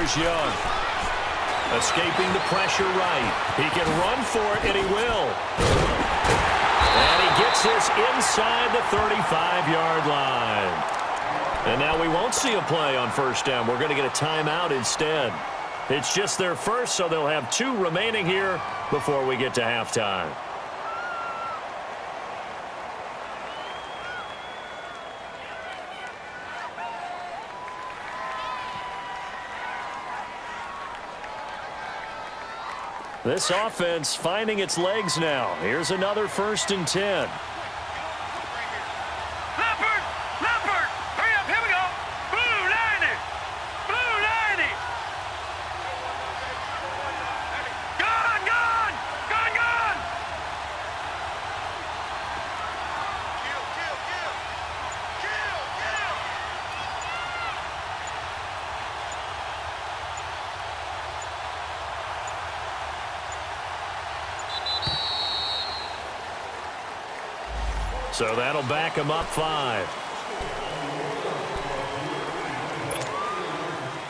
Here's Young. Escaping the pressure right. He can run for it, and he will. And he gets this inside the 35-yard line. And now we won't see a play on first down. We're going to get a timeout instead. It's just their first, so they'll have 2 remaining here before we get to halftime. This offense finding its legs now. Here's another 1st and 10. So that'll back him up 5.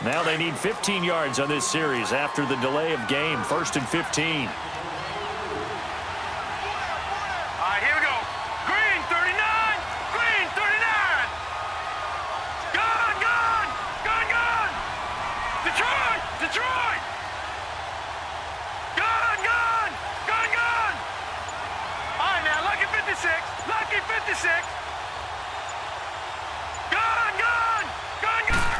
Now they need 15 yards on this series after the delay of game. 1st and 15.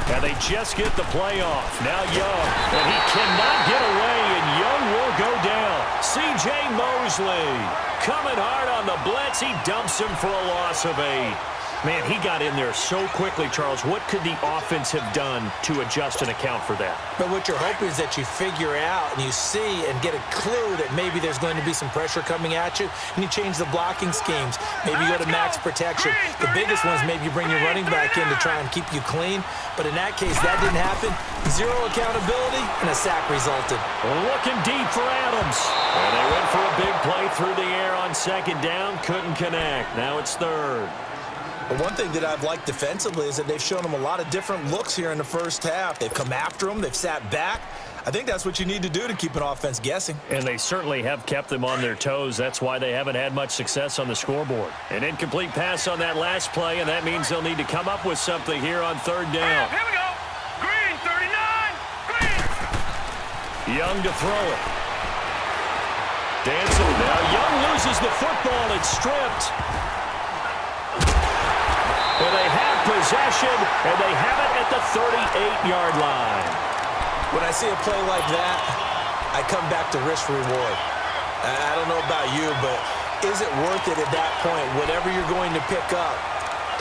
And they just get the play off. Now Young, and he cannot get away, and Young will go down. C.J. Mosley coming hard on the blitz. He dumps him for a loss of 8. Man, he got in there so quickly, Charles. What could the offense have done to adjust and account for that? But what you're hoping is that you figure out and you see and get a clue that maybe there's going to be some pressure coming at you, and you change the blocking schemes. Maybe you go to max protection. The biggest one is maybe you bring your running back in to try and keep you clean. But in that case, that didn't happen. 0 accountability, and a sack resulted. Looking deep for Adams. And they went for a big play through the air on 2nd down. Couldn't connect. Now it's 3rd. But one thing that I've liked defensively is that they've shown them a lot of different looks here in the first half. They've come after them. They've sat back. I think that's what you need to do to keep an offense guessing. And they certainly have kept them on their toes. That's why they haven't had much success on the scoreboard. An incomplete pass on that last play, and that means they'll need to come up with something here on 3rd down. Here we go. Green, 39. Green. Young to throw it. Dancing. Now Young loses the football. It's stripped. And they have possession, and they have it at the 38-yard line. When I see a play like that, I come back to risk reward. I don't know about you, but is it worth it at that point, whatever you're going to pick up,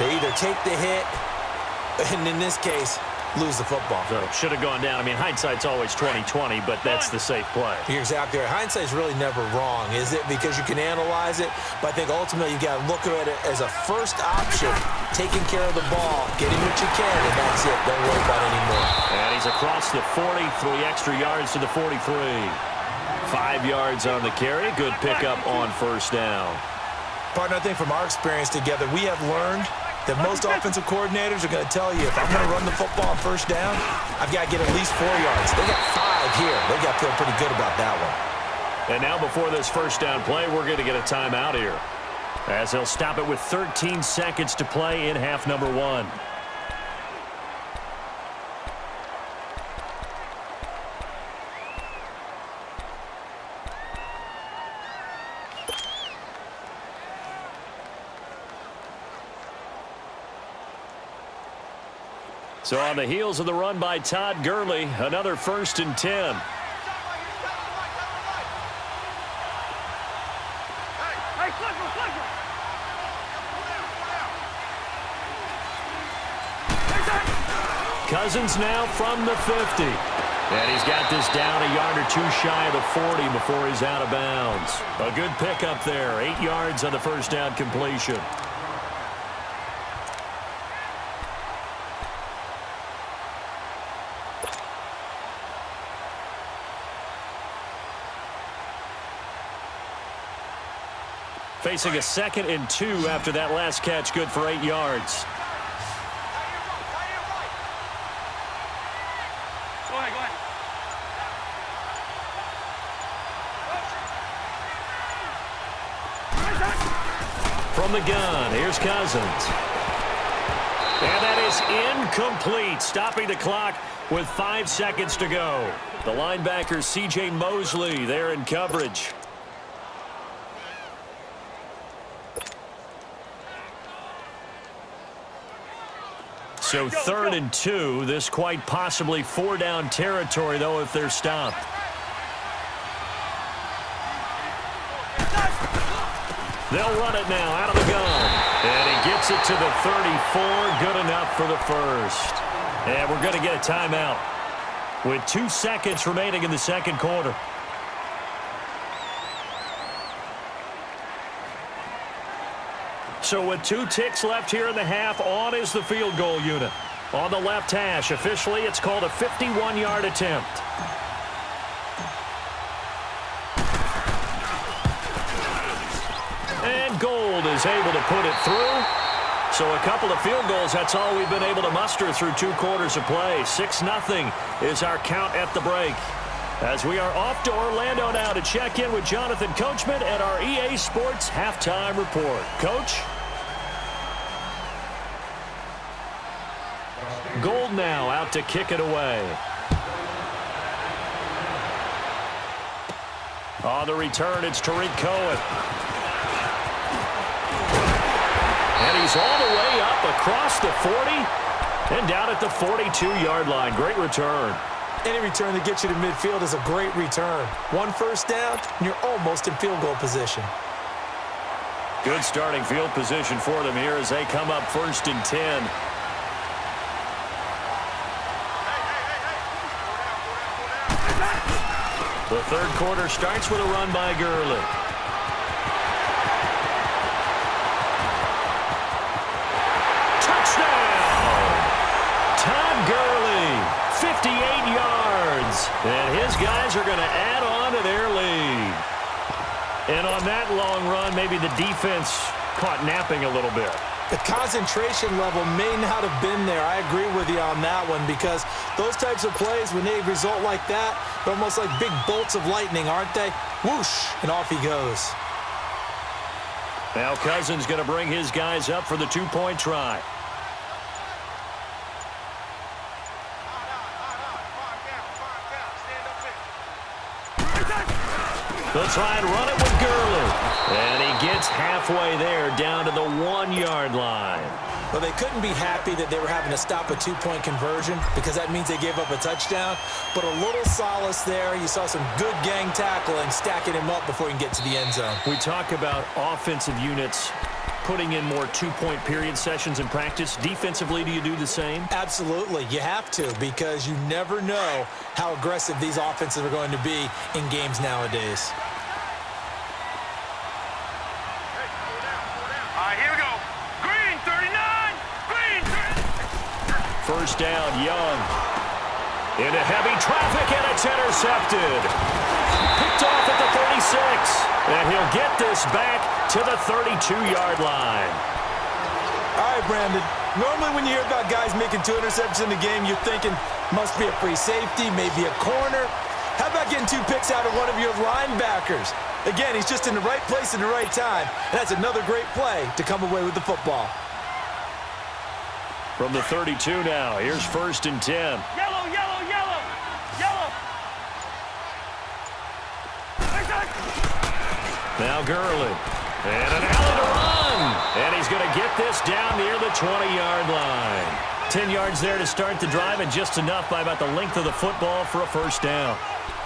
to either take the hit, and in this case, lose the football? So should have gone down. I mean, hindsight's always 20/20, but that's the safe play. You're exactly right. Hindsight's really never wrong, is it? Because you can analyze it, but I think ultimately you got to look at it as a first option, taking care of the ball, getting what you can, and that's it. Don't worry about it anymore. And he's across the 40, 3 extra yards to the 43. 5 yards on the carry. Good pickup on 1st down. Partner, I think from our experience together, we have learned that most offensive coordinators are going to tell you, if I'm going to run the football on 1st down, I've got to get at least 4 yards. They got 5 here. They got to feel pretty good about that one. And now before this 1st down play, we're going to get a timeout here, as they'll stop it with 13 seconds to play in half number 1. So on the heels of the run by Todd Gurley, another 1st and 10. Cousins now from the 50. And he's got this down a yard or 2 shy of the 40 before he's out of bounds. A good pickup there. 8 yards on the 1st down completion. Facing a 2nd and 2 after that last catch, good for 8 yards. Go ahead, go ahead. From the gun, here's Cousins. And that is incomplete, stopping the clock with 5 seconds to go. The linebacker, C.J. Mosley, there in coverage. So 3rd and 2. This quite possibly 4-down territory, though, if they're stopped. They'll run it now out of the gun. And he gets it to the 34. Good enough for the first. And we're going to get a timeout with 2 seconds remaining in the second quarter. So with 2 ticks left here in the half, on is the field goal unit. On the left hash, officially it's called a 51-yard attempt. And Gold is able to put it through. So a couple of field goals, that's all we've been able to muster through 2 quarters of play. 6-0 is our count at the break. As we are off to Orlando now to check in with Jonathan Coachman at our EA Sports Halftime Report. Coach? Gold now out to kick it away. On the return, it's Tariq Cohen. And he's all the way up across the 40 and down at the 42-yard line. Great return. Any return that gets you to midfield is a great return. 1 first down, and you're almost in field goal position. Good starting field position for them here as they come up 1st and 10. The third quarter starts with a run by Gurley. Touchdown! Todd Gurley, 58 yards. And his guys are going to add on to their lead. And on that long run, maybe the defense caught napping a little bit. The concentration level may not have been there. I agree with you on that one because those types of plays, when they result like that, they're almost like big bolts of lightning, aren't they? Whoosh, and off he goes. Now Cousins going to bring his guys up for the 2-point try. They'll try and run it with Gurley. And he gets halfway there down to the 1-yard line. Well, they couldn't be happy that they were having to stop a 2-point conversion because that means they gave up a touchdown. But a little solace there. You saw some good gang tackling, stacking him up before he can get to the end zone. We talk about offensive units putting in more 2-point period sessions in practice. Defensively, do you do the same? Absolutely. You have to because you never know how aggressive these offenses are going to be in games nowadays. First down, Young. Into heavy traffic, and it's intercepted. Picked off at the 36. And he'll get this back to the 32-yard line. All right, Brandon. Normally when you hear about guys making 2 interceptions in the game, you're thinking must be a free safety, maybe a corner. How about getting 2 picks out of one of your linebackers? Again, he's just in the right place at the right time. And that's another great play to come away with the football. From the 32 now, here's 1st and 10. Yellow, yellow, yellow, yellow. Now Gurley. And an alley to run. And he's going to get this down near the 20-yard line. 10 yards there to start the drive, and just enough by about the length of the football for a first down.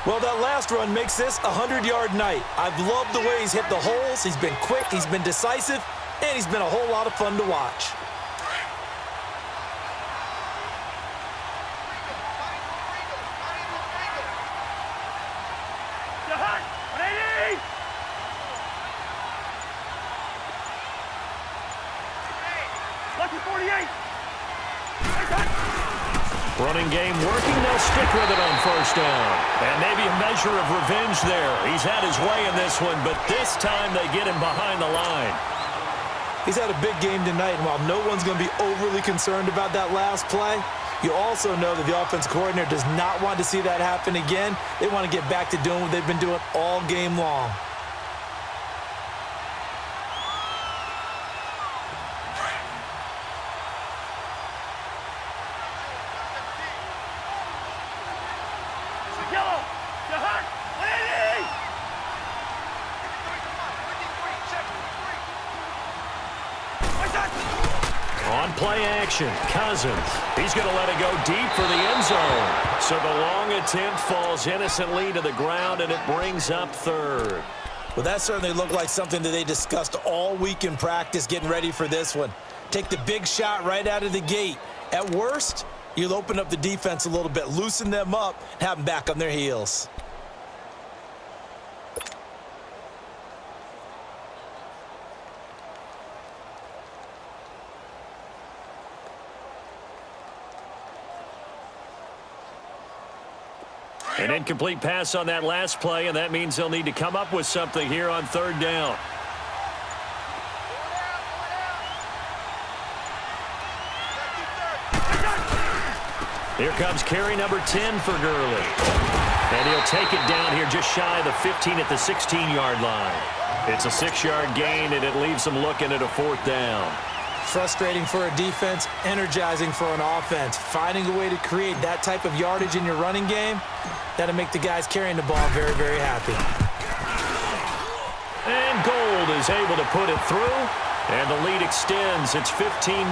Well, that last run makes this a 100-yard night. I've loved the way he's hit the holes. He's been quick, he's been decisive, and he's been a whole lot of fun to watch. Running game working. They'll stick with it on first down. And maybe a measure of revenge there. He's had his way in this one, but this time they get him behind the line. He's had a big game tonight, and while no one's going to be overly concerned about that last play, you also know that the offense coordinator does not want to see that happen again. They want to get back to doing what they've been doing all game long. On play action, Cousins. He's going to let it go deep for the end zone. So the long attempt falls innocently to the ground, and it brings up third. Well, that certainly looked like something that they discussed all week in practice getting ready for this one. Take the big shot right out of the gate. At worst, you'll open up the defense a little bit, loosen them up, and have them back on their heels. An incomplete pass on that last play, and that means they'll need to come up with something here on third down. Here comes carry number 10 for Gurley. And he'll take it down here just shy of the 15 at the 16-yard line. It's a 6-yard gain, and it leaves them looking at a fourth down. Frustrating for a defense, energizing for an offense. Finding a way to create that type of yardage in your running game, that'll make the guys carrying the ball very, very happy. And Gold is able to put it through, and the lead extends. It's 15-0.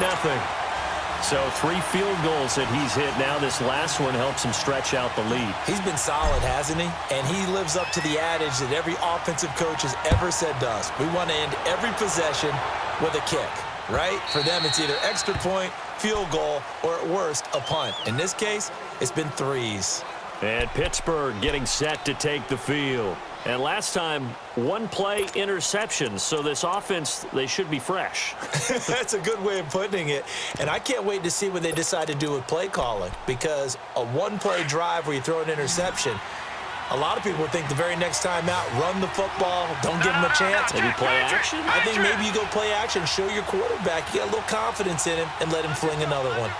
So 3 field goals that he's hit now. This last one helps him stretch out the lead. He's been solid, hasn't he? And he lives up to the adage that every offensive coach has ever said to us. We want to end every possession with a kick, right? For them, it's either extra point, field goal, or at worst, a punt. In this case, it's been 3s. And Pittsburgh getting set to take the field. And last time, 1 play interception. So this offense, they should be fresh. That's a good way of putting it. And I can't wait to see what they decide to do with play calling, because a 1-play drive where you throw an interception, a lot of people think the very next time out, run the football, don't give them a chance. Maybe play action? I think maybe you go play action, show your quarterback you got a little confidence in him, and let him fling another one.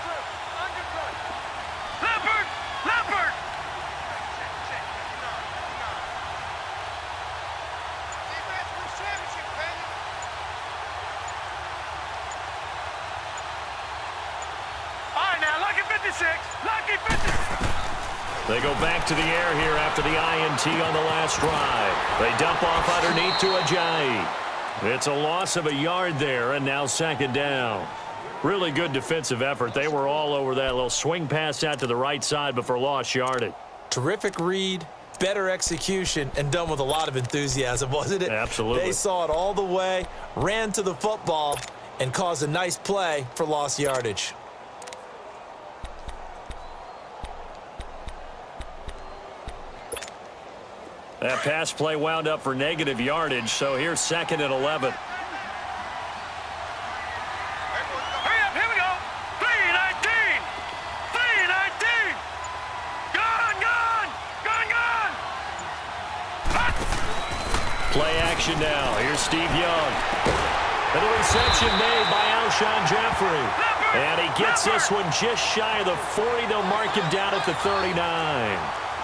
They go back to the air here after the INT on the last drive. They dump off underneath to Ajayi. It's a loss of a yard there, and now 2nd down. Really good defensive effort. They were all over that little swing pass out to the right side before lost yardage. Terrific read, better execution, and done with a lot of enthusiasm, wasn't it? Absolutely. They saw it all the way, ran to the football, and caused a nice play for lost yardage. That pass play wound up for negative yardage, so here's 2nd and 11. Hurry up, here we go. 3-19. 3-19. Gone. Play action now. Here's Steve Young. And the reception made by Alshon Jeffrey. And he gets this one just shy of the 40. They'll mark him down at the 39.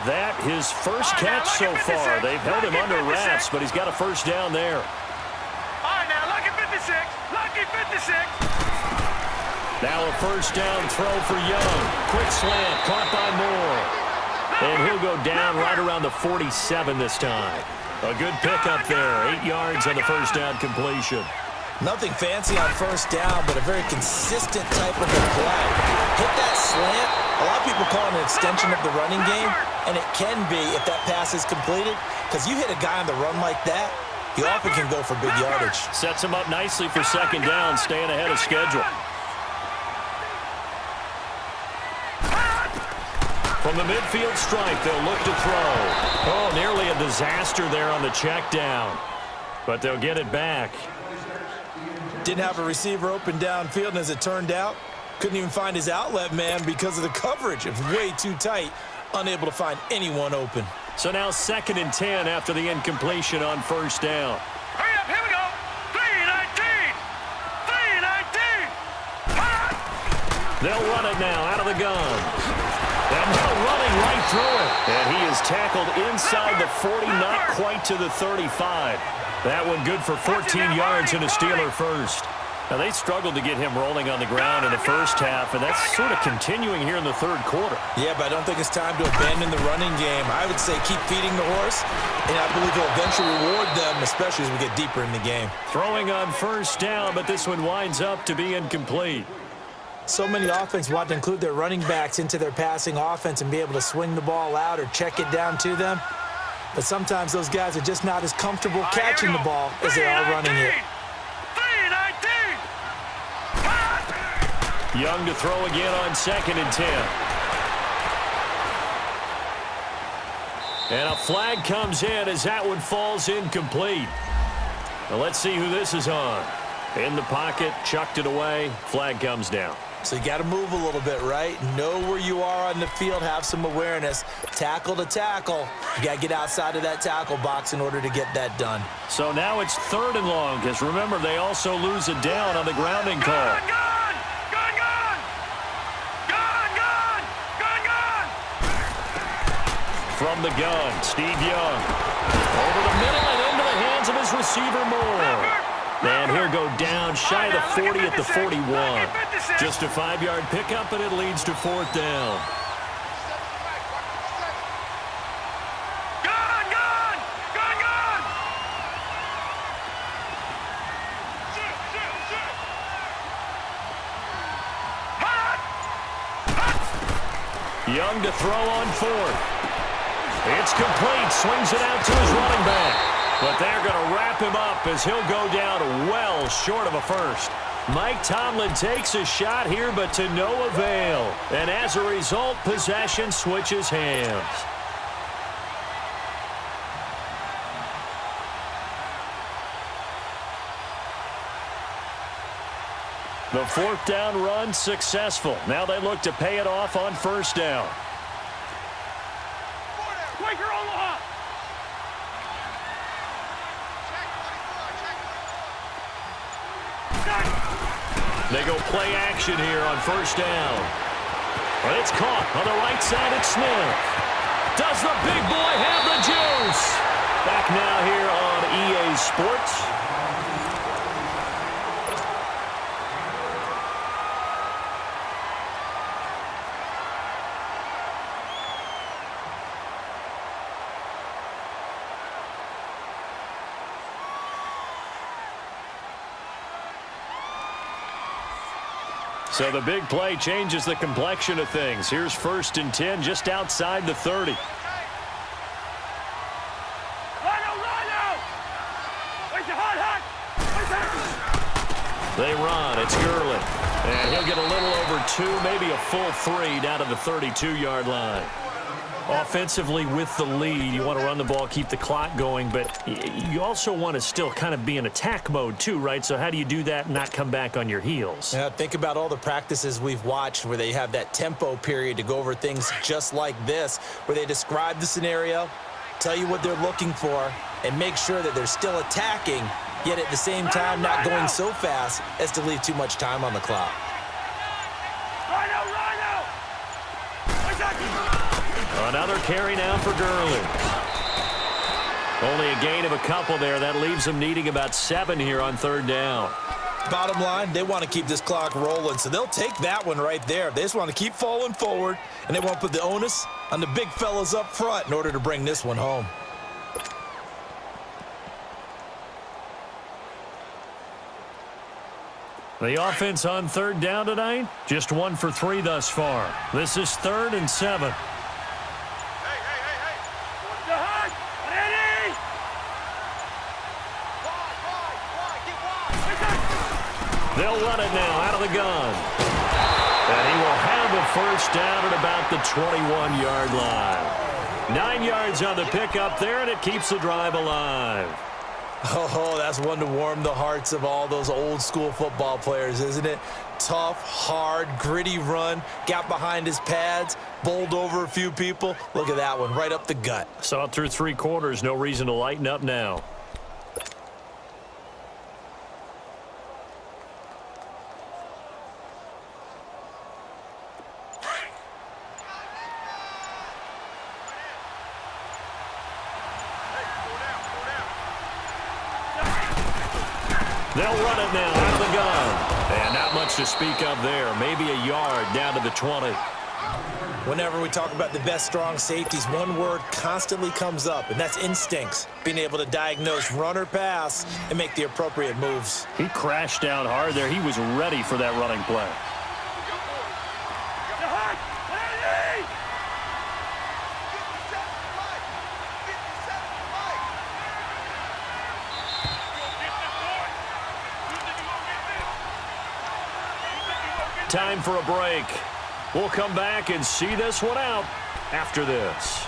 That his first catch so far. They've held him under wraps, but he's got a first down there. All right, now, lucky 56. Lucky 56. Now a first down throw for Young. Quick slant, caught by Moore. And he'll go down right around the 47 this time. A good pickup there. 8 yards on the first down completion. Nothing fancy on first down, but a very consistent type of a play. Hit that slant. A lot of people call it an extension of the running game, and it can be if that pass is completed, because you hit a guy on the run like that, he often can go for big yardage. Sets him up nicely for 2nd down, staying ahead of schedule. From the midfield stripe, they'll look to throw. Oh, nearly a disaster there on the check down, but they'll get it back. Didn't have a receiver open downfield, and as it turned out, couldn't even find his outlet man because of the coverage. It was way too tight, unable to find anyone open. So now 2nd and 10 after the incompletion on first down. Hurry up, here we go. 3-19. 3-19. They'll run it now out of the gun. And now running right through it. And he is tackled inside the 40, not quite to the 35. That one good for 14 yards and a Steeler first. Now, they struggled to get him rolling on the ground in the first half, and that's sort of continuing here in the third quarter. Yeah, but I don't think it's time to abandon the running game. I would say keep feeding the horse, and I believe he'll eventually reward them, especially as we get deeper in the game. Throwing on first down, but this one winds up to be incomplete. So many offenses want to include their running backs into their passing offense and be able to swing the ball out or check it down to them. But sometimes those guys are just not as comfortable catching the ball as they are running it. Young to throw again on 2nd and 10. And a flag comes in as that one falls incomplete. Now let's see who this is on. In the pocket, chucked it away, flag comes down. So you got to move a little bit, right? Know where you are on the field, have some awareness. Tackle to tackle. You got to get outside of that tackle box in order to get that done. So now it's 3rd and long, because remember, they also lose a down on the grounding call. From the gun, Steve Young. Over the middle and into the hands of his receiver, Moore. And he'll go down shy of the 40 at the 41. Just a 5-yard pickup, and it leads to 4th down. Young to throw on 4th. It's complete. Swings it out to his running back. But they're going to wrap him up as he'll go down well short of a first. Mike Tomlin takes a shot here, but to no avail. And as a result, possession switches hands. The 4th down run successful. Now they look to pay it off on 1st down. They go play action here on 1st down. But it's caught on the right side. It's Smith. Does the big boy have the juice? Back now here on EA Sports. So the big play changes the complexion of things. Here's 1st and 10 just outside the 30. They run. It's Gurley. And he'll get a little over 2, maybe a full 3 down to the 32-yard line. Offensively with the lead, you want to run the ball, keep the clock going, but you also want to still kind of be in attack mode too, right? So how do you do that and not come back on your heels? Yeah, think about all the practices we've watched where they have that tempo period to go over things just like this, where they describe the scenario, tell you what they're looking for, and make sure that they're still attacking, yet at the same time not going so fast as to leave too much time on the clock. Another carry now for Gurley. Only a gain of a couple there. That leaves them needing about 7 here on 3rd down. Bottom line, they want to keep this clock rolling, so they'll take that one right there. They just want to keep falling forward, and they want to put the onus on the big fellas up front in order to bring this one home. The offense on 3rd down tonight, just 1 for 3 thus far. This is 3rd and 7. They'll run it now out of the gun. And he will have a 1st down at about the 21-yard line. 9 yards on the pickup there, and it keeps the drive alive. Oh, that's one to warm the hearts of all those old-school football players, isn't it? Tough, hard, gritty run, got behind his pads, bowled over a few people. Look at that one, right up the gut. Saw it through 3 quarters, no reason to lighten up now. They'll run it now out of the gun. gains to speak of there. Maybe a yard down to the 20. Whenever we talk about the best strong safeties, one word constantly comes up, and that's instincts. Being able to diagnose run or pass and make the appropriate moves. He crashed down hard there. He was ready for that running play. Time for a break. We'll come back and see this one out after this.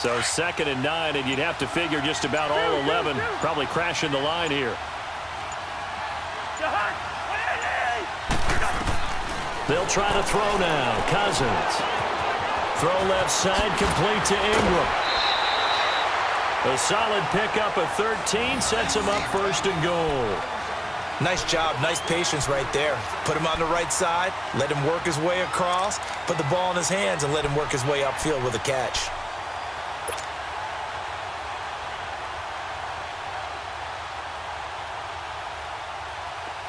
So 2nd and 9, and you'd have to figure just about all 11 probably crashing the line here. They'll try to throw now. Cousins. Throw left side, complete to Ingram. A solid pickup of 13 sets him up 1st and goal. Nice job, nice patience right there. Put him on the right side, let him work his way across, put the ball in his hands, and let him work his way upfield with a catch.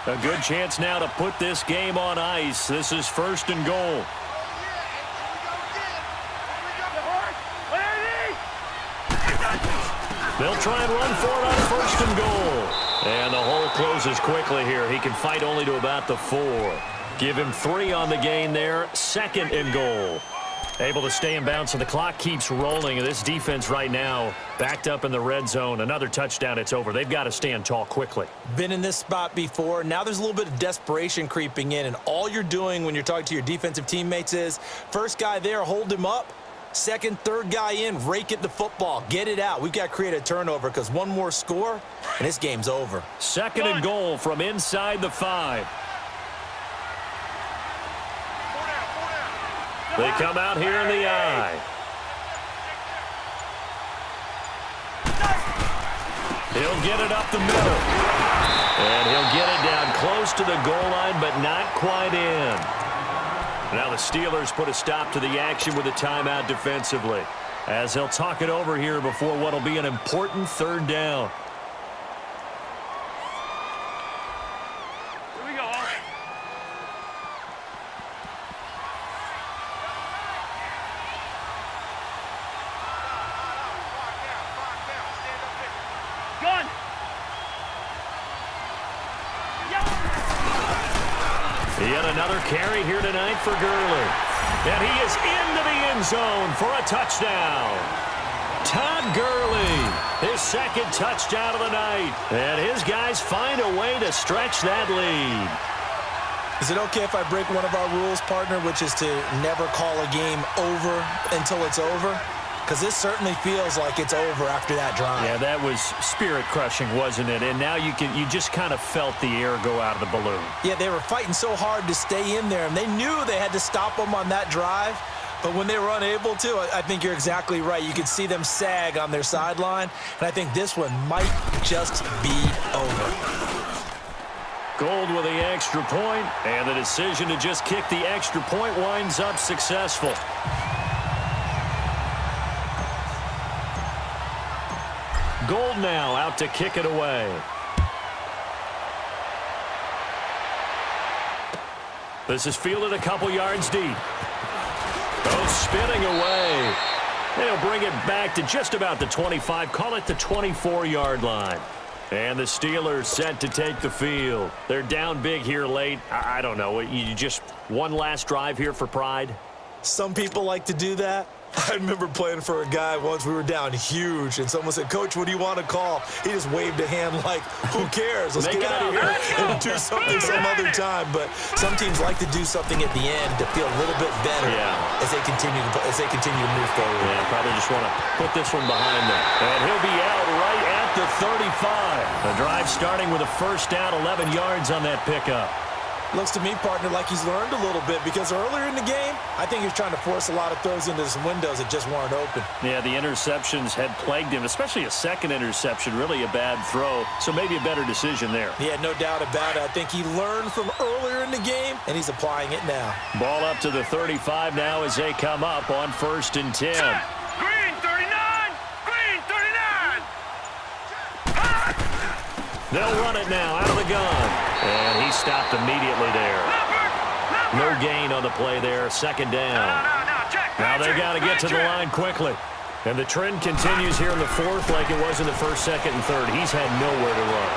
A good chance now to put this game on ice. This is 1st and goal. They'll try and run for it on 1st and goal. And the hole closes quickly here. He can fight only to about the 4. Give him 3 on the gain there. 2nd and goal. Able to stay in bounds, so the clock keeps rolling. This defense right now backed up in the red zone. Another touchdown, it's over. They've got to stand tall quickly. Been in this spot before. Now there's a little bit of desperation creeping in, and all you're doing when you're talking to your defensive teammates is, first guy there, hold him up. 2nd, 3rd guy in, rake at the football. Get it out. We've got to create a turnover because one more score, and this game's over. 2nd and goal from inside the 5. They come out here in the eye. He'll get it up the middle. And he'll get it down close to the goal line, but not quite in. Now the Steelers put a stop to the action with a timeout defensively, as they'll talk it over here before what will be an important 3rd down. Yet another carry here tonight for Gurley. And he is into the end zone for a touchdown. Todd Gurley, his 2nd touchdown of the night. And his guys find a way to stretch that lead. Is it okay if I break one of our rules, partner, which is to never call a game over until it's over? Because this certainly feels like it's over after that drive. Yeah, that was spirit-crushing, wasn't it? And now you just kind of felt the air go out of the balloon. Yeah, they were fighting so hard to stay in there, and they knew they had to stop them on that drive. But when they were unable to, I think you're exactly right. You could see them sag on their sideline, and I think this one might just be over. Gold with the extra point, and the decision to just kick the extra point winds up successful. Gold now out to kick it away. This is fielded a couple yards deep. Oh, spinning away. They'll bring it back to just about the 25. Call it the 24-yard line. And the Steelers set to take the field. They're down big here late. I don't know. You just one last drive here for pride? Some people like to do that. I remember playing for a guy once. We were down huge, and someone said, "Coach, what do you want to call?" He just waved a hand like, who cares? Let's get out of here and do something some other time. But some teams like to do something at the end to feel a little bit better as they continue to move forward. Yeah, probably just want to put this one behind them. And he'll be out right at the 35. The drive starting with a 1st down, 11 yards on that pickup. Looks to me, partner, like he's learned a little bit because earlier in the game, I think he was trying to force a lot of throws into some windows that just weren't open. Yeah, the interceptions had plagued him, especially a second interception, really a bad throw, so maybe a better decision there. Yeah, no doubt about it. I think he learned from earlier in the game, and he's applying it now. Ball up to the 35 now as they come up on 1st and 10. Green 39! Green 39! They'll run it now out of the gun. And he stopped immediately there. No gain on the play there. 2nd down. Now they got to get to the line quickly. And the trend continues here in the 4th like it was in the 1st, 2nd, and 3rd. He's had nowhere to run.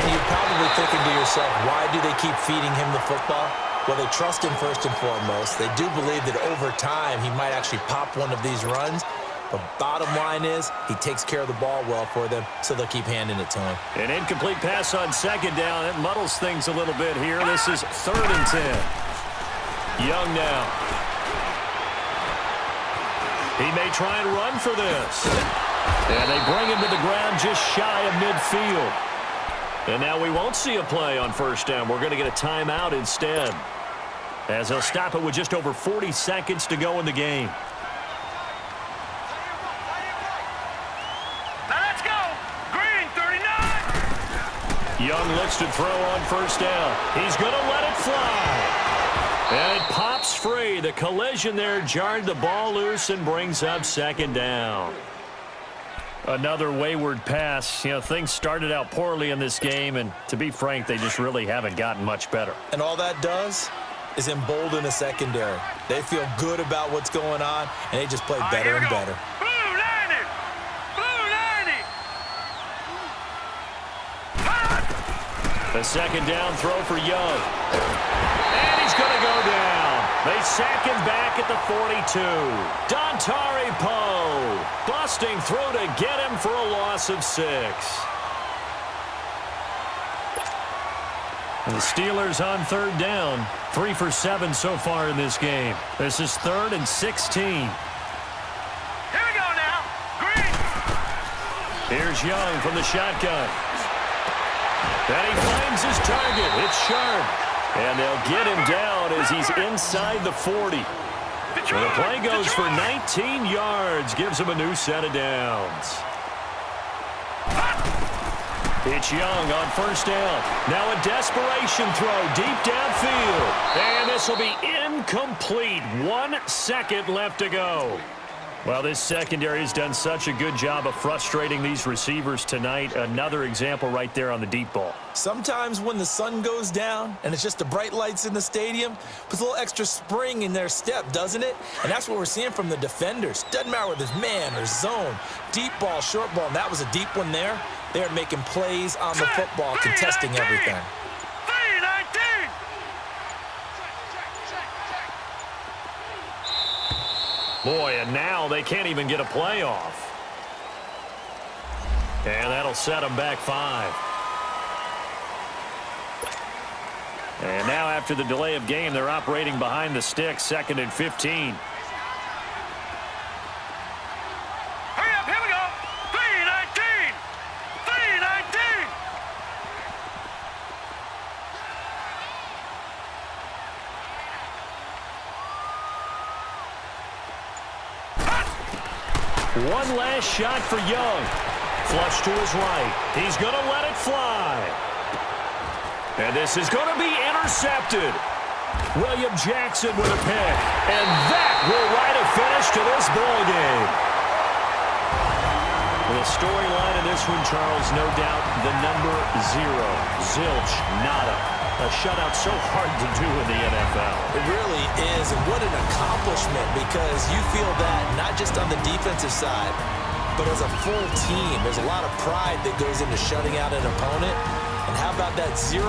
And you're probably thinking to yourself, why do they keep feeding him the football? Well, they trust him first and foremost. They do believe that over time he might actually pop one of these runs. But bottom line is, he takes care of the ball well for them, so they'll keep handing it to him. An incomplete pass on 2nd down. It muddles things a little bit here. This is 3rd and 10. Young now. He may try and run for this. And they bring him to the ground just shy of midfield. And now we won't see a play on 1st down. We're going to get a timeout instead, as they'll stop it with just over 40 seconds to go in the game. Young looks to throw on 1st down. He's going to let it fly. And it pops free. The collision there jarred the ball loose and brings up 2nd down. Another wayward pass. You know, things started out poorly in this game, and to be frank, they just really haven't gotten much better. And all that does is embolden the secondary. They feel good about what's going on, and they just play better and better. The 2nd down throw for Young. And he's going to go down. They sack him back at the 42. Dontari Poe busting through to get him for a loss of 6. And the Steelers on 3rd down. 3 for 7 so far in this game. This is 3rd and 16. Here we go now. Green. Here's Young from the shotgun. And he finds his target. It's sharp. And they'll get him down as he's inside the 40. And the play goes for 19 yards. Gives him a new set of downs. It's Young on 1st down. Now a desperation throw deep downfield. And this will be incomplete. 1 second left to go. Well, this secondary has done such a good job of frustrating these receivers tonight. Another example right there on the deep ball. Sometimes when the sun goes down and it's just the bright lights in the stadium, puts a little extra spring in their step, doesn't it? And that's what we're seeing from the defenders. Doesn't matter whether it's man or zone, deep ball, short ball, and that was a deep one there. They're making plays on the football, contesting everything. Boy, and now they can't even get a play off. And that'll set them back 5. And now after the delay of game, they're operating behind the sticks, 2nd and 15. Hurry up, here we go. 3-19. 3-19. One last shot for Young. Flush to his right. He's going to let it fly. And this is going to be intercepted. William Jackson with a pick. And that will write a finish to this ball game. The storyline of this one, Charles, no doubt the number 0. Zilch, nada. A shutout so hard to do in the NFL. It really is, and what an accomplishment, because you feel that not just on the defensive side, but as a full team. There's a lot of pride that goes into shutting out an opponent. And how about that 0?